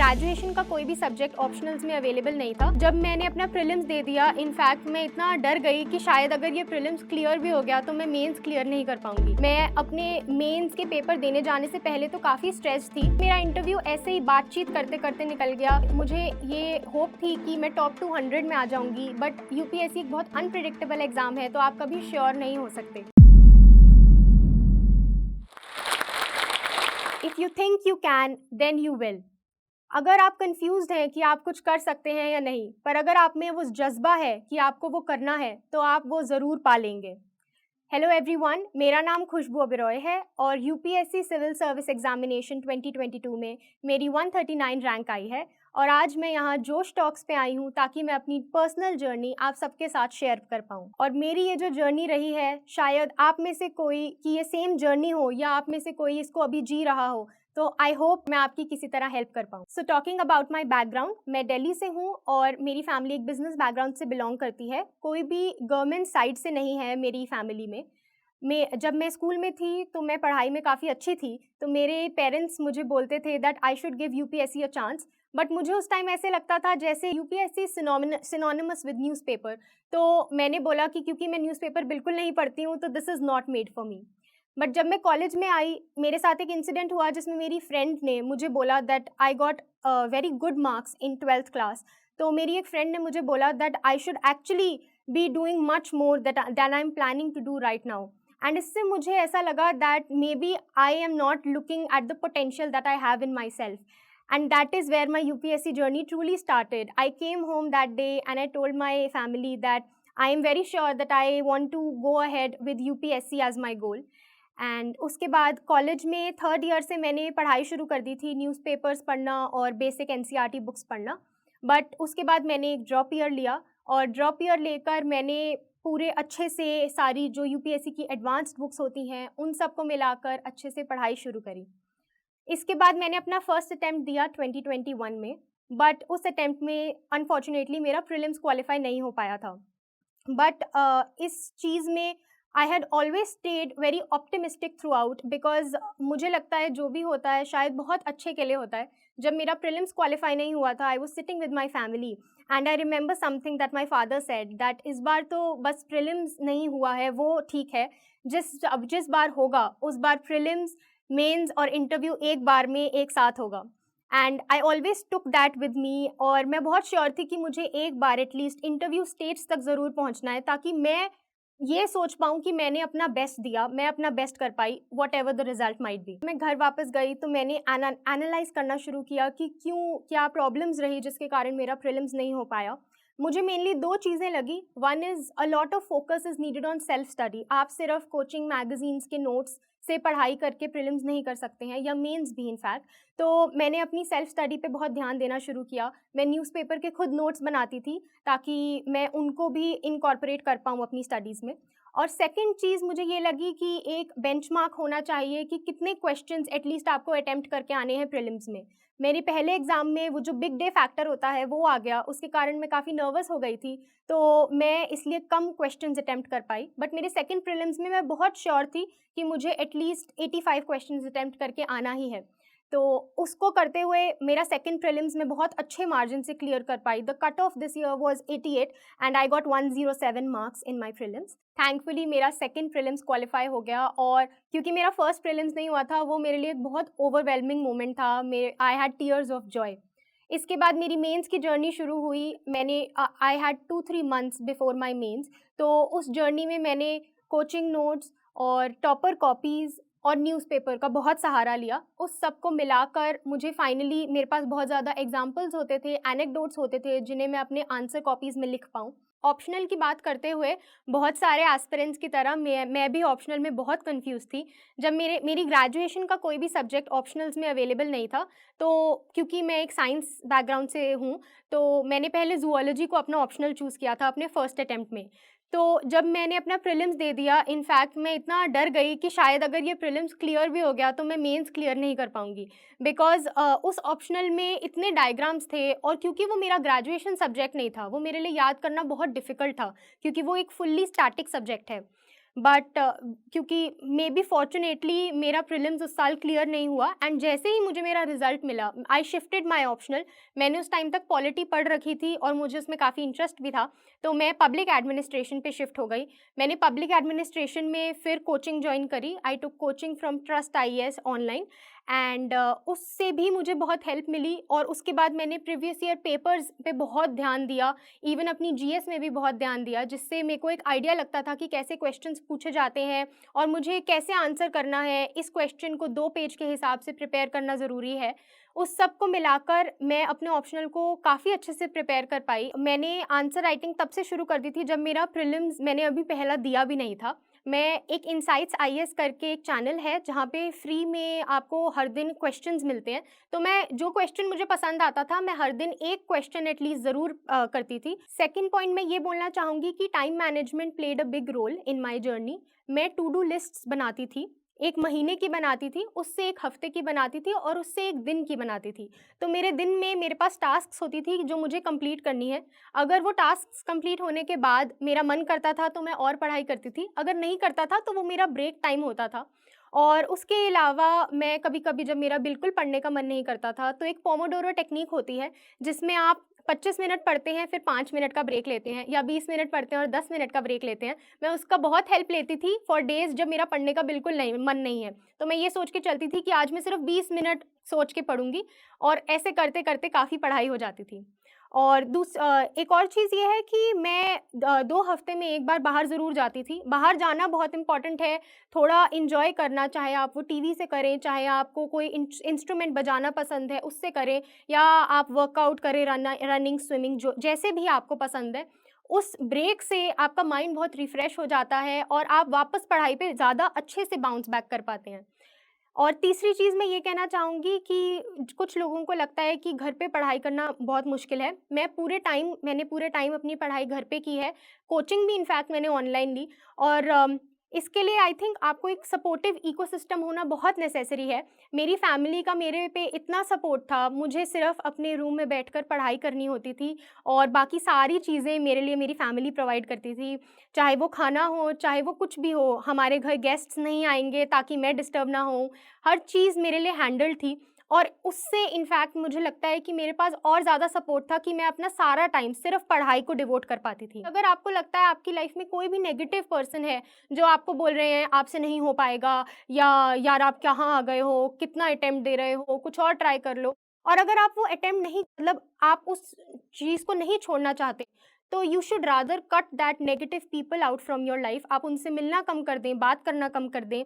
Graduation का कोई भी सब्जेक्ट ऑप्शनल्स में अवेलेबल नहीं था। जब मैंने अपना प्रीलिम्स दे दिया, इनफैक्ट मैं इतना डर गई कि शायद अगर ये प्रीलिम्स क्लियर भी हो गया तो मैं मेंस क्लियर नहीं कर पाऊंगी। मैं अपने मेंस के पेपर देने जाने से पहले तो काफ़ी स्ट्रेस थी। मेरा इंटरव्यू ऐसे ही बातचीत करते करते निकल गया। मुझे ये होप थी कि मैं टॉप 200 में आ जाऊंगी, बट यूपीएससी एक बहुत अनप्रिडिक्टेबल एग्जाम है, तो आप कभी श्योर नहीं हो सकते। If you think you can then you will. अगर आप कंफ्यूज्ड हैं कि आप कुछ कर सकते हैं या नहीं, पर अगर आप में वो जज्बा है कि आपको वो करना है, तो आप वो ज़रूर पा लेंगे। हेलो एवरीवन, मेरा नाम खुशबू ओबेरॉय है और यूपीएससी सिविल सर्विस एग्जामिनेशन 2022 में मेरी 139 रैंक आई है। और आज मैं यहाँ जोश टॉक्स पे आई हूँ ताकि मैं अपनी पर्सनल जर्नी आप सबके साथ शेयर कर पाऊँ। और मेरी ये जो जर्नी रही है, शायद आप में से कोई की ये सेम जर्नी हो या आप में से कोई इसको अभी जी रहा हो, तो आई होप मैं आपकी किसी तरह हेल्प कर पाऊँ। So talking about my background, मैं दिल्ली से हूँ और मेरी फैमिली एक बिजनेस बैकग्राउंड से बिलोंग करती है। कोई भी गवर्नमेंट साइड से नहीं है मेरी फैमिली में। जब मैं स्कूल में थी तो मैं पढ़ाई में काफ़ी अच्छी थी, तो मेरे पेरेंट्स मुझे बोलते थे that I should give UPSC a chance. But मुझे उस टाइम ऐसे लगता था जैसे यूपीएससी सिनोनिमस विद न्यूज़पेपर। तो मैंने बोला कि क्योंकि मैं न्यूज़पेपर बिल्कुल नहीं पढ़ती हूँ, तो this is not made for me. But जब मैं कॉलेज में आई, मेरे साथ एक इंसिडेंट हुआ जिसमें मेरी फ्रेंड ने मुझे बोला that I got very good marks in 12th class. तो मेरी एक फ्रेंड ने मुझे बोला that I should actually be doing much more than I am planning to do right now. And इससे मुझे ऐसा लगा that maybe I am not looking at the potential that I have in myself. And that is where my UPSC journey truly started. I came home that day and I told my family that I am very sure that I want to go ahead with UPSC as my goal. And उसके बाद college में 3rd year से मैंने पढ़ाई शुरू कर दी थी, newspapers पढ़ना और बेसिक एनसीईआरटी बुक्स पढ़ना। बट उसके बाद मैंने एक ड्रॉप ईयर लिया और ड्रॉप ईयर लेकर मैंने पूरे अच्छे से सारी जो यूपीएससी की एडवांस्ड बुक्स होती हैं उन सबको मिलाकर अच्छे से पढ़ाई शुरू करी। इसके बाद मैंने अपना फर्स्ट अटैम्प्ट दिया 2021 में, बट उस अटैम्प्ट में अनफॉर्चुनेटली मेरा प्रीलिम्स क्वालिफाई नहीं हो पाया था। बट इस चीज़ में I had always stayed very optimistic throughout, because मुझे लगता है जो भी होता है शायद बहुत अच्छे के लिए होता है। जब मेरा प्रीलिम्स क्वालिफाई नहीं हुआ था, I was sitting with my family and I remember something that my father said that इस बार तो बस प्रीलिम्स नहीं हुआ है वो ठीक है, जिस बार होगा उस बार प्रीलिम्स, मेंस और इंटरव्यू एक बार में एक साथ होगा। And I always took that with me और मैं बहुत श्योर थी कि मुझे एक बार एटलीस्ट इंटरव्यू स्टेज तक ज़रूर पहुंचना है ताकि मैं ये सोच पाऊँ कि मैंने अपना बेस्ट दिया, मैं अपना बेस्ट कर पाई, whatever the result might be. मैं घर वापस गई तो मैंने एनालाइज करना शुरू किया कि क्या प्रॉब्लम्स रही जिसके कारण मेरा प्रीलिम्स नहीं हो पाया। मुझे मेनली 2 चीज़ें लगी। One is a lot of focus is needed on self study. आप सिर्फ कोचिंग मैगजीन्स के नोट्स से पढ़ाई करके प्रीलिम्स नहीं कर सकते हैं, या मेंस भी इनफैक्ट। तो मैंने अपनी सेल्फ स्टडी पे बहुत ध्यान देना शुरू किया। मैं न्यूज़पेपर के खुद नोट्स बनाती थी ताकि मैं उनको भी इनकॉर्पोरेट कर पाऊँ अपनी स्टडीज़ में। और सेकंड चीज़ मुझे ये लगी कि एक बेंचमार्क होना चाहिए कि कितने क्वेश्चंस एटलीस्ट आपको अटेम्प्ट करके आने हैं प्रीलिम्स में। मेरे पहले एग्ज़ाम में वो जो बिग डे फैक्टर होता है वो आ गया, उसके कारण मैं काफ़ी नर्वस हो गई थी, तो मैं इसलिए कम क्वेश्चंस अटेम्प्ट कर पाई। बट मेरे सेकंड प्रीलिम्स में मैं बहुत श्योर थी कि मुझे एटलीस्ट 85 क्वेश्चंस अटेम्प्ट करके आना ही है। तो उसको करते हुए मेरा सेकंड प्रीलिम्स में बहुत अच्छे मार्जिन से क्लियर कर पाई। The cut off this year was 88 and I got 107 marks in my prelims. Thankfully मेरा सेकंड प्रीलिम्स क्वालिफाई हो गया, और क्योंकि मेरा फर्स्ट प्रीलिम्स नहीं हुआ था, वो मेरे लिए एक बहुत ओवरवेलमिंग मोमेंट था। I had tears of joy. इसके बाद मेरी मेंस की जर्नी शुरू हुई। मैंने I had 2-3 months before my mains, तो उस जर्नी में मैंने कोचिंग नोट्स और टॉपर कॉपीज़ और न्यूज़पेपर का बहुत सहारा लिया। उस सब को मिलाकर मुझे फाइनली, मेरे पास बहुत ज़्यादा एग्जाम्पल्स होते थे, एनेक्डोट्स होते थे जिन्हें मैं अपने आंसर कॉपीज़ में लिख पाऊँ। ऑप्शनल की बात करते हुए बहुत सारे एस्पिरेंट्स की तरह मैं भी ऑप्शनल में बहुत कंफ्यूज थी। जब मेरी ग्रेजुएशन का कोई भी सब्जेक्ट ऑप्शनल्स में अवेलेबल नहीं था, तो क्योंकि मैं एक साइंस बैकग्राउंड से हूँ, तो मैंने पहले जूलॉजी को अपना ऑप्शनल चूज़ किया था अपने फर्स्ट अटैम्प्ट में। तो जब मैंने अपना प्रीलिम्स दे दिया, इनफैक्ट मैं इतना डर गई कि शायद अगर ये प्रीलिम्स क्लियर भी हो गया तो मैं मेंस क्लियर नहीं कर पाऊंगी, बिकॉज उस ऑप्शनल में इतने डायग्राम्स थे, और क्योंकि वो मेरा ग्रेजुएशन सब्जेक्ट नहीं था, वो मेरे लिए याद करना बहुत डिफ़िकल्ट था क्योंकि वो एक फुल्ली स्टैटिक सब्जेक्ट है। बट क्योंकि मे बी फॉर्चुनेटली मेरा प्रीलिम्स उस साल क्लियर नहीं हुआ, एंड जैसे ही मुझे मेरा रिजल्ट मिला आई शिफ्टेड माय ऑप्शनल। मैंने उस टाइम तक पॉलिटी पढ़ रखी थी और मुझे उसमें काफ़ी इंटरेस्ट भी था, तो मैं पब्लिक एडमिनिस्ट्रेशन पे शिफ्ट हो गई। मैंने पब्लिक एडमिनिस्ट्रेशन में फिर कोचिंग ज्वाइन करी। I took coaching from Trust IAS online, and उससे भी मुझे बहुत हेल्प मिली। और उसके बाद मैंने प्रीवियस ईयर पेपर्स पे बहुत ध्यान दिया, इवन अपनी जीएस में भी बहुत ध्यान दिया, जिससे मेरे को एक आइडिया लगता था कि कैसे क्वेश्चंस पूछे जाते हैं और मुझे कैसे आंसर करना है। इस क्वेश्चन को 2 पेज के हिसाब से प्रिपेयर करना ज़रूरी है। उस सब को मिलाकर मैं अपने ऑप्शनल को काफ़ी अच्छे से प्रिपेयर कर पाई। मैंने आंसर राइटिंग तब से शुरू कर दी थी जब मेरा प्रीलिम्स मैंने अभी पहला दिया भी नहीं था। मैं एक इनसाइट्स आईएएस करके एक चैनल है जहाँ पे फ्री में आपको हर दिन क्वेश्चंस मिलते हैं, तो मैं जो क्वेश्चन मुझे पसंद आता था मैं हर दिन एक क्वेश्चन एटलीस्ट ज़रूर करती थी। सेकंड पॉइंट मैं ये बोलना चाहूँगी कि time management played a big role in my journey. मैं टू डू लिस्ट्स बनाती थी, 1 महीने की बनाती थी, उससे 1 हफ्ते की बनाती थी और उससे 1 दिन की बनाती थी। तो मेरे दिन में मेरे पास टास्क्स होती थी जो मुझे कंप्लीट करनी है। अगर वो टास्क्स कंप्लीट होने के बाद मेरा मन करता था तो मैं और पढ़ाई करती थी, अगर नहीं करता था तो वो मेरा ब्रेक टाइम होता था। और उसके अलावा मैं कभी-कभी जब मेरा बिल्कुल पढ़ने का मन नहीं करता था, तो एक पोमोडोरो टेक्निक होती है, जिसमें आप 25 मिनट पढ़ते हैं, फिर 5 मिनट का ब्रेक लेते हैं, या 20 मिनट पढ़ते हैं और 10 मिनट का ब्रेक लेते हैं। मैं उसका बहुत हेल्प लेती थी फॉर डेज़ जब मेरा पढ़ने का बिल्कुल नहीं मन नहीं है। तो मैं ये सोच के चलती थी कि आज मैं सिर्फ़ 20 मिनट सोच के पढ़ूँगी, और ऐसे करते-करते काफ़ी पढ़ाई हो जाती थी। और एक और चीज़ ये है कि मैं 2 हफ़्ते में 1 बार बाहर ज़रूर जाती थी। बाहर जाना बहुत इम्पोर्टेंट है, थोड़ा एन्जॉय करना, चाहे आप वो टीवी से करें, चाहे आपको कोई इंस्ट्रूमेंट बजाना पसंद है, उससे करें, या आप वर्कआउट करें, रनिंग, स्विमिंग, जो जैसे भी आपको पसंद है। उस ब्रेक से आपका माइंड बहुत रिफ्रेश हो जाता है और आप वापस पढ़ाई पे ज़्यादा अच्छे से बाउंस बैक कर पाते हैं। और तीसरी चीज़ मैं ये कहना चाहूँगी कि कुछ लोगों को लगता है कि घर पे पढ़ाई करना बहुत मुश्किल है। मैंने पूरे टाइम अपनी पढ़ाई घर पे की है। कोचिंग भी इनफैक्ट मैंने ऑनलाइन ली, और इसके लिए आई थिंक आपको एक सपोर्टिव इकोसिस्टम होना बहुत नेसेसरी है। मेरी फैमिली का मेरे पे इतना सपोर्ट था, मुझे सिर्फ़ अपने रूम में बैठकर पढ़ाई करनी होती थी और बाकी सारी चीज़ें मेरे लिए मेरी फैमिली प्रोवाइड करती थी। चाहे वो खाना हो, चाहे वो कुछ भी हो, हमारे घर गेस्ट्स नहीं आएँगे ताकि मैं डिस्टर्ब ना होऊँ, हर चीज़ मेरे लिए हैंडल्ड थी। और उससे इनफैक्ट मुझे लगता है कि मेरे पास और ज़्यादा सपोर्ट था कि मैं अपना सारा टाइम सिर्फ़ पढ़ाई को डिवोट कर पाती थी। अगर आपको लगता है आपकी लाइफ़ में कोई भी नेगेटिव पर्सन है, जो आपको बोल रहे हैं आपसे नहीं हो पाएगा, या यार आप कहाँ आ गए हो, कितना अटेम्प्ट दे रहे हो, कुछ और ट्राई कर लो। और अगर आप वो अटेम्प्ट नहीं, मतलब आप उस चीज़ को नहीं छोड़ना चाहते, तो you should rather cut that negative people out from your life. आप उनसे मिलना कम कर दें, बात करना कम कर दें।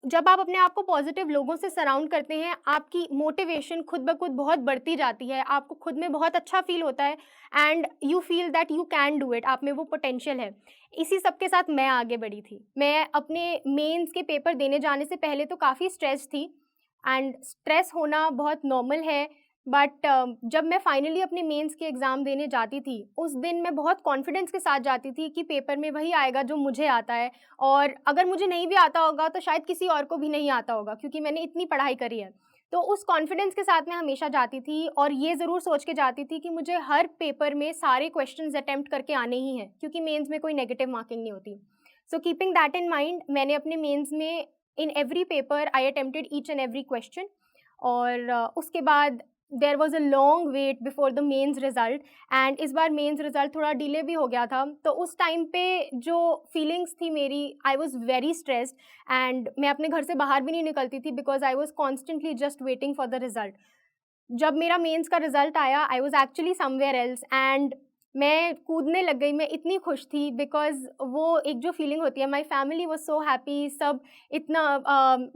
जब आप अपने आप को पॉजिटिव लोगों से सराउंड करते हैं, आपकी मोटिवेशन खुद ब खुद बहुत बढ़ती जाती है, आपको खुद में बहुत अच्छा फ़ील होता है, and you feel that you can do it, आप में वो पोटेंशियल है। इसी सब के साथ मैं आगे बढ़ी थी। मैं अपने मेंस के पेपर देने जाने से पहले तो काफ़ी स्ट्रेस्ड थी, एंड स्ट्रेस होना बहुत नॉर्मल है, बट जब मैं फाइनली अपने मेंस के एग्ज़ाम देने जाती थी, उस दिन मैं बहुत कॉन्फिडेंस के साथ जाती थी कि पेपर में वही आएगा जो मुझे आता है, और अगर मुझे नहीं भी आता होगा तो शायद किसी और को भी नहीं आता होगा, क्योंकि मैंने इतनी पढ़ाई करी है। तो उस कॉन्फिडेंस के साथ मैं हमेशा जाती थी और ये ज़रूर सोच के जाती थी कि मुझे हर पेपर में सारे क्वेश्चंस अटेम्प्ट करके आने ही हैं, क्योंकि मेंस में कोई नेगेटिव मार्किंग नहीं होती। So keeping that in mind, मैंने अपने मेंस में in every paper I attempted each and every question. और उसके बाद there was a long wait before the mains result, and इस बार मेंस रिज़ल्ट थोड़ा डिले भी हो गया था। तो उस टाइम पे जो फीलिंग्स थी मेरी, I was very stressed, and मैं अपने घर से बाहर भी नहीं निकलती थी because I was constantly just waiting for the result. जब मेरा मेंस का रिज़ल्ट आया, I was actually somewhere else, and मैं कूदने लग गई, मैं इतनी खुश थी बिकॉज़ वो एक जो फीलिंग होती है, my family was so happy, सब इतना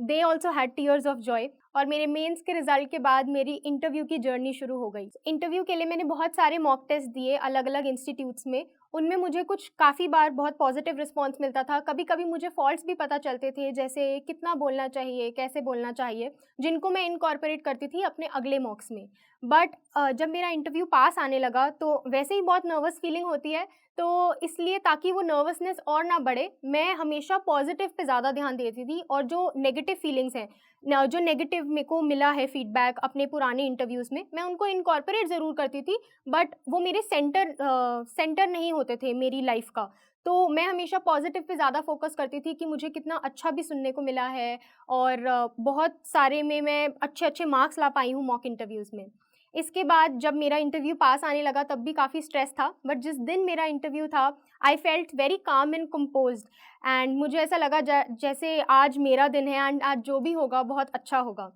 they also had tears of Joy. और मेरे मेंस के रिज़ल्ट के बाद मेरी इंटरव्यू की जर्नी शुरू हो गई। इंटरव्यू के लिए मैंने बहुत सारे मॉक टेस्ट दिए अलग-अलग इंस्टीट्यूट्स में, उनमें मुझे कुछ काफ़ी बार बहुत पॉजिटिव रिस्पॉन्स मिलता था। कभी-कभी मुझे फॉल्ट्स भी पता चलते थे, जैसे कितना बोलना चाहिए, कैसे बोलना चाहिए, जिनको मैं इनकॉर्पोरेट करती थी अपने अगले मॉक्स में। बट जब मेरा इंटरव्यू पास आने लगा तो वैसे ही बहुत नर्वस फीलिंग होती है, तो इसलिए ताकि वो नर्वसनेस और ना बढ़े, मैं हमेशा पॉजिटिव पे ज़्यादा ध्यान देती थी, और जो नेगेटिव फीलिंग्स हैं, जो नेगेटिव मेरे को मिला है फीडबैक अपने पुराने इंटरव्यूज़ में, मैं उनको इनकॉर्पोरेट ज़रूर करती थी, बट वो मेरे सेंटर नहीं होते थे मेरी लाइफ़ का। तो मैं हमेशा पॉज़िटिव पे ज़्यादा फ़ोकस करती थी कि मुझे कितना अच्छा भी सुनने को मिला है और बहुत सारे में मैं अच्छे-अच्छे मार्क्स ला पाई हूँ मॉक इंटरव्यूज़ में। इसके बाद जब मेरा इंटरव्यू पास आने लगा तब भी काफ़ी स्ट्रेस था, बट जिस दिन मेरा इंटरव्यू था, I felt very calm and composed and मुझे ऐसा लगा जैसे आज मेरा दिन है एंड आज जो भी होगा बहुत अच्छा होगा।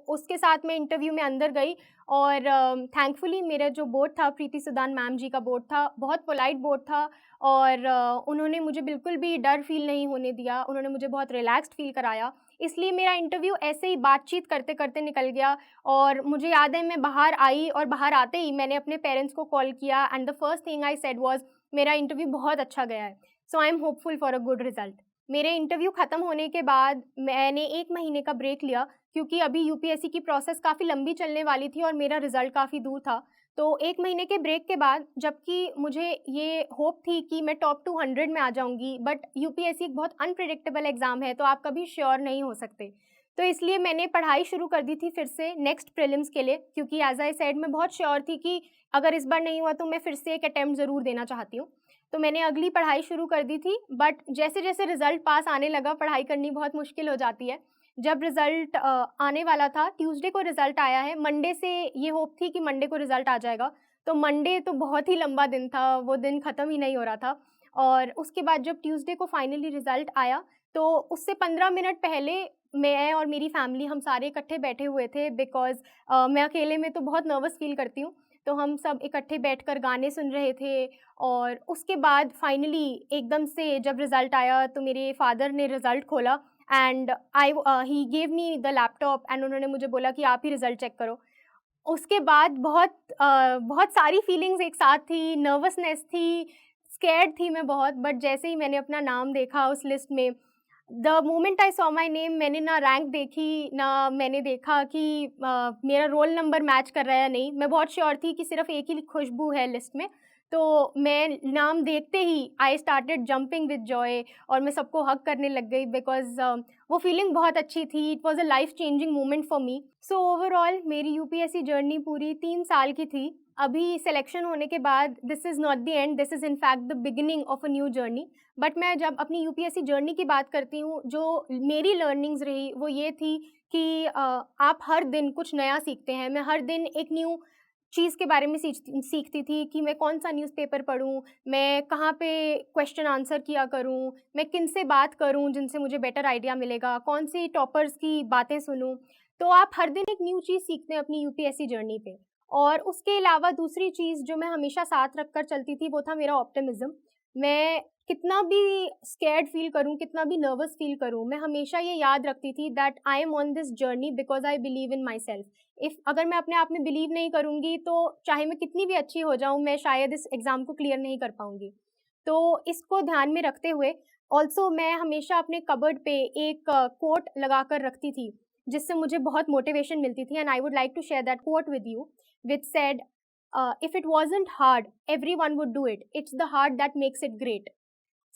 उसके साथ मैं इंटरव्यू में अंदर गई और थैंकफुली मेरा जो बोर्ड था, प्रीति सुदान मैम जी का बोर्ड था, बहुत पोलाइट बोर्ड था और उन्होंने मुझे बिल्कुल भी डर फ़ील नहीं होने दिया, उन्होंने मुझे बहुत रिलैक्स्ड फ़ील कराया। इसलिए मेरा इंटरव्यू ऐसे ही बातचीत करते-करते निकल गया और मुझे याद है मैं बाहर आई और बाहर आते ही मैंने अपने पेरेंट्स को कॉल किया and the first thing I said was मेरा इंटरव्यू बहुत अच्छा गया है। So I am hopeful for a good result. मेरे इंटरव्यू ख़त्म होने के बाद मैंने 1 महीने का ब्रेक लिया क्योंकि अभी यूपीएससी की प्रोसेस काफ़ी लंबी चलने वाली थी और मेरा रिज़ल्ट काफ़ी दूर था। तो 1 महीने के ब्रेक के बाद जबकि मुझे ये होप थी कि मैं टॉप 200 में आ जाऊँगी, बट यूपीएससी एक बहुत अनप्रेडिक्टेबल एग्ज़ाम है, तो आप कभी श्योर नहीं हो सकते। तो इसलिए मैंने पढ़ाई शुरू कर दी थी फिर से नेक्स्ट प्रीलिम्स के लिए क्योंकि एज़ आई सेड मैं बहुत श्योर थी कि अगर इस बार नहीं हुआ तो मैं फिर से एक अटेम्प्ट ज़रूर देना चाहती हूँ। तो मैंने अगली पढ़ाई शुरू कर दी थी, बट जैसे-जैसे रिज़ल्ट पास आने लगा, पढ़ाई करनी बहुत मुश्किल हो जाती है। जब रिज़ल्ट आने वाला था, ट्यूसडे को रिज़ल्ट आया है, मंडे से ये होप थी कि मंडे को रिज़ल्ट आ जाएगा। तो मंडे तो बहुत ही लंबा दिन था, वो दिन ख़त्म ही नहीं हो रहा था और उसके बाद जब ट्यूसडे को फाइनली रिज़ल्ट आया, तो उससे 15 मिनट पहले मैं और मेरी फैमिली हम सारे इकट्ठे बैठे हुए थे बिकॉज़ मैं अकेले में तो बहुत नर्वस फ़ील करती हूँ। तो हम सब इकट्ठे बैठकर गाने सुन रहे थे और उसके बाद फाइनली एकदम से जब रिज़ल्ट आया, तो मेरे फ़ादर ने रिज़ल्ट खोला and he gave me the laptop and उन्होंने मुझे बोला कि आप ही रिज़ल्ट चेक करो। उसके बाद बहुत सारी फीलिंग्स एक साथ थी, नर्वसनेस थी, स्कैर्ड थी मैं बहुत, बट जैसे ही मैंने अपना नाम देखा उस लिस्ट में, the moment I saw my name मैंने ना रैंक देखी, ना मैंने देखा कि मेरा रोल नंबर मैच कर रहा है या नहीं। मैं बहुत श्योर थी कि सिर्फ़ एक ही खुशबू है लिस्ट में। तो मैं नाम देखते ही I started jumping with joy और मैं सबको हग करने लग गई बिकॉज़ वो फीलिंग बहुत अच्छी थी। It was a life changing moment for me. So overall मेरी यूपीएससी जर्नी पूरी 3 साल की थी। अभी सिलेक्शन होने के बाद this is not the end, this is in fact the beginning of a new journey. But मैं जब अपनी यूपीएससी जर्नी की बात करती हूँ, जो मेरी लर्निंग्स रही वो ये थी कि आप हर दिन कुछ नया सीखते हैं। मैं हर दिन एक न्यू चीज़ के बारे में सीखती थी कि मैं कौन-सा न्यूज़पेपर पढूँ, मैं कहाँ पे क्वेश्चन आंसर किया करूँ, मैं किनसे बात करूँ जिनसे मुझे बेटर आइडिया मिलेगा, कौन-सी टॉपर्स की बातें सुनूँ। तो आप हर दिन एक न्यू चीज़ सीखते हैं अपनी यूपीएससी जर्नी पे। और उसके अलावा दूसरी चीज़ जो मैं हमेशा साथ रखकर चलती थी वो था मेरा ऑप्टिमिज़्म। मैं कितना भी स्कैर्ड फ़ील करूँ, कितना भी नर्वस फ़ील करूँ, मैं हमेशा ये याद रखती थी that I am on this journey because I believe in my self. अगर मैं अपने आप में बिलीव नहीं करूँगी तो चाहे मैं कितनी भी अच्छी हो जाऊँ, मैं शायद इस एग्ज़ाम को क्लियर नहीं कर पाऊँगी। तो इसको ध्यान में रखते हुए ऑल्सो मैं हमेशा अपने कबर्ड पे एक कोट लगा कर रखती थी, जिससे मुझे बहुत मोटिवेशन मिलती थी and I would like to share that quote with you which said if it wasn't hard everyone would do it, it's the hard that makes it great.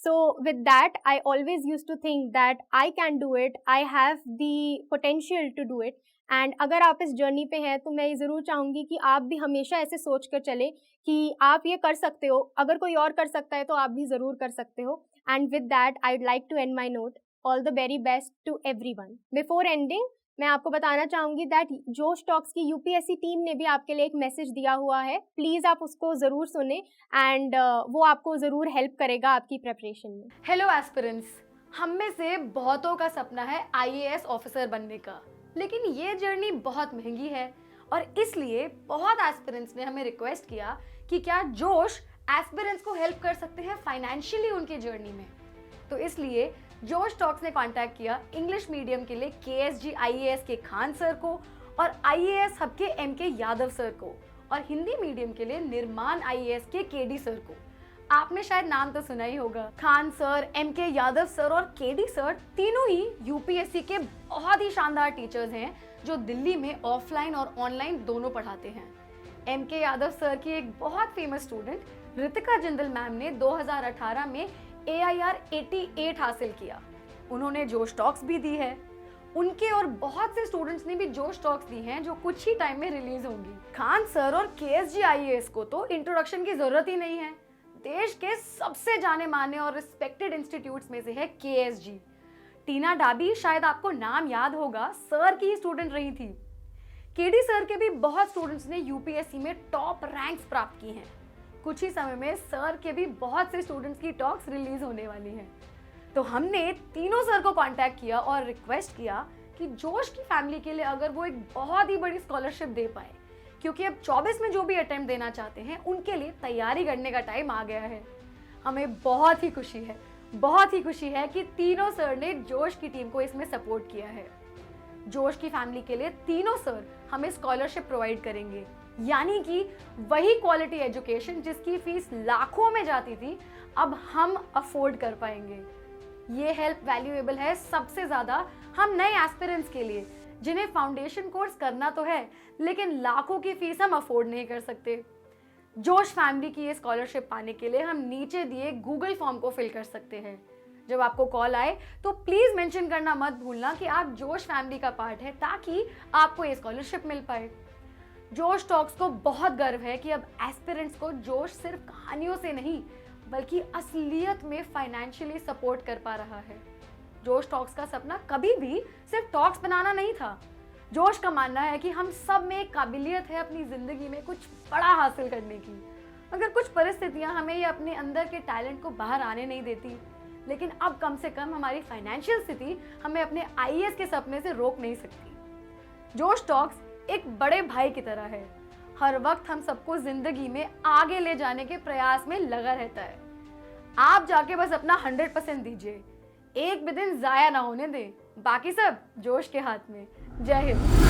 So with that, I always used to think that I can do it, I have the potential to do it and अगर आप इस journey पे हैं तो मैं ये ज़रूर चाहूँगी कि आप भी हमेशा ऐसे सोच कर चलें कि आप ये कर सकते हो, अगर कोई और कर सकता है तो आप भी ज़रूर कर सकते हो। And with that I would like to end my note, all the very best to everyone. Before ending मैं आपको बताना चाहूँगी दैट जोश टॉक्स की यूपीएससी टीम ने भी आपके लिए एक मैसेज दिया हुआ है, प्लीज़ आप उसको ज़रूर सुनें एंड वो आपको ज़रूर हेल्प करेगा आपकी प्रिपरेशन में। हेलो एस्पिरेंट्स, हम में से बहुतों का सपना है आईएएस ऑफिसर बनने का, लेकिन ये जर्नी बहुत महंगी है और इसलिए बहुत एस्पिरेंट्स ने हमें रिक्वेस्ट किया कि क्या जोश एस्पिरेंट्स को हेल्प कर सकते हैं फाइनेंशियली उनकी जर्नी में। तो इसलिए जोश टॉक्स ने कांटेक्ट किया इंग्लिश मीडियम के लिए केएसजी आईएएस के खान सर को और आईएएस हब के एमके यादव सर को और हिंदी मीडियम के लिए निर्माण आईएएस के केडी सर को। आपने शायद नाम तो सुना ही होगा। Khan sir, MK Yadav sir और केडी सर तीनों ही यूपीएससी के बहुत ही शानदार टीचर्स हैं जो दिल्ली में ऑफलाइन और ऑनलाइन दोनों पढ़ाते हैं। एमके यादव सर की एक बहुत famous student Ritika Jindal ma'am ने 2018 में AIR 88 हासिल किया। उन्होंने जोश टॉक्स भी दी है। उनके और बहुत से स्टूडेंट्स ने भी जोश टॉक्स दी हैं जो कुछ ही टाइम में रिलीज होंगी। खान सर और केएसजी आईएएस को तो इंट्रोडक्शन की जरूरत ही नहीं है। देश के सबसे जाने माने और रिस्पेक्टेड इंस्टीट्यूट्स में से है KSG। टीना डाबी, शायद आपको नाम याद होगा, सर की ही स्टूडेंट रही थी। केडी सर के भी बहुत स्टूडेंट्स ने यूपीएससी में टॉप रैंक्स प्राप्त की हैं। कुछ ही समय में सर के भी बहुत से स्टूडेंट्स की टॉक्स रिलीज होने वाली हैं। तो हमने तीनों सर को कांटेक्ट किया और रिक्वेस्ट किया कि जोश की फैमिली के लिए अगर वो एक बहुत ही बड़ी स्कॉलरशिप दे पाए, क्योंकि अब 24 में जो भी अटेम्प्ट देना चाहते हैं उनके लिए तैयारी करने का टाइम आ गया है। हमें बहुत ही खुशी है कि तीनों सर ने जोश की टीम को इसमें सपोर्ट किया है। जोश की फैमिली के लिए तीनों सर हमें स्कॉलरशिप प्रोवाइड करेंगे, यानी कि वही क्वालिटी एजुकेशन जिसकी फीस लाखों में जाती थी, अब हम अफोर्ड कर पाएंगे। ये हेल्प वैल्यूएबल है सबसे ज़्यादा हम नए एस्पिरेंट्स के लिए, जिन्हें फाउंडेशन कोर्स करना तो है लेकिन लाखों की फीस हम अफोर्ड नहीं कर सकते। जोश फैमिली की ये स्कॉलरशिप पाने के लिए हम नीचे दिए गूगल फॉर्म को फिल कर सकते हैं। जब आपको कॉल आए तो प्लीज मेंशन करना मत भूलना कि आप जोश फैमिली का पार्ट है, ताकि आपको ये स्कॉलरशिप मिल पाए। जोश टॉक्स को बहुत गर्व है कि अब एस्पिरेंट्स को जोश सिर्फ कहानियों से नहीं बल्कि असलियत में फाइनेंशियली सपोर्ट कर पा रहा है। जोश टॉक्स का सपना कभी भी सिर्फ टॉक्स बनाना नहीं था। जोश का मानना है कि हम सब में एक काबिलियत है अपनी जिंदगी में कुछ बड़ा हासिल करने की, मगर कुछ परिस्थितियां हमें ये अपने अंदर के टैलेंट को बाहर आने नहीं देती। लेकिन अब कम से कम हमारी फाइनेंशियल स्थिति हमें अपने IAS के सपने से रोक नहीं सकती। जोश टॉक्स एक बड़े भाई की तरह है, हर वक्त हम सबको जिंदगी में आगे ले जाने के प्रयास में लगा रहता है। आप जाके बस अपना 100% दीजिए, एक भी दिन जाया ना होने दें, बाकी सब जोश के हाथ में। जय हिंद।